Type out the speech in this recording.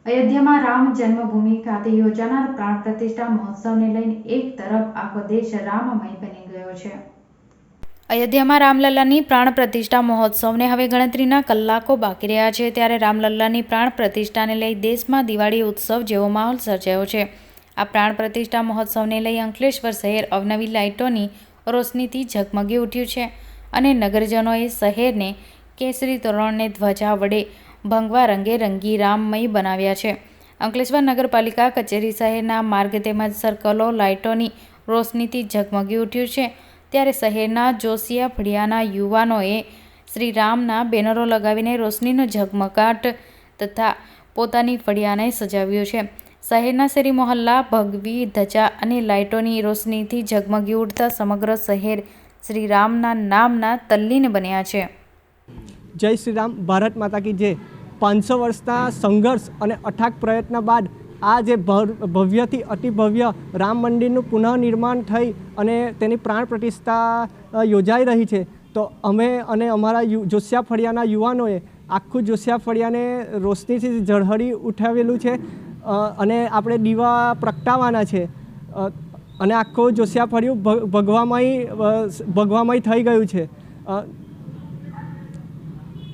અયોધ્યામાં રામ જન્મભૂમિ ખાતે યોજાનાર પ્રાણ પ્રતિષ્ઠા મહોત્સવને લઈને એક તરફ આખો દેશ રામમય બની ગયો છે। અયોધ્યામાં રામલલ્લાની પ્રાણ પ્રતિષ્ઠા મહોત્સવને હવે ગણતરીના કલાકો બાકી રહ્યા છે, ત્યારે રામલલ્લાની પ્રાણ પ્રતિષ્ઠાને લઈ દેશમાં દિવાળી ઉત્સવ જેવો માહોલ સર્જાયો છે। આ પ્રાણ પ્રતિષ્ઠા મહોત્સવને લઈ અંકલેશ્વર શહેર અવનવી લાઇટોની રોશનીથી ઝગમગી ઉઠ્યું છે અને નગરજનોએ શહેરને કેસરી તોરણને ધ્વજા વડે ભગવા રંગે રંગી રામમય બનાવ્યા છે। અંકલેશ્વર નગરપાલિકા કચેરી શહેરના માર્ગ તેમજ સર્કલો લાઇટોની રોશનીથી ઝગમગી ઉઠ્યું છે, ત્યારે શહેરના જોશિયા ફળિયાના યુવાનોએ શ્રી રામના બેનરો લગાવીને રોશનીનો ઝગમગાટ તથા પોતાની ફળિયાને સજાવ્યું છે। શહેરના શેરી મોહલ્લા ભગવી ધજા અને લાઇટોની રોશનીથી ઝગમગી ઉઠતા સમગ્ર શહેર શ્રી રામના નામના તલ્લીન બન્યા છે। જય શ્રી રામ, ભારત માતા કી જય। 500 વર્ષના સંઘર્ષ અને અથાગ પ્રયત્ન બાદ આ જે ભવ્યથી અતિ ભવ્ય રામ મંદિરનું પુનઃનિર્માણ થઈ અને તેની પ્રાણ પ્રતિષ્ઠા યોજાઈ રહી છે, તો અમે અને અમારા જોશિયા ફળિયાના યુવાનોએ આખું જોશિયા ફળિયાને રોશનીથી ઝળહળી ઉઠાવેલું છે અને આપણે દીવા પ્રગટાવવાના છે અને આખું જોશિયા ફળિયું ભગવામય થઈ ગયું છે।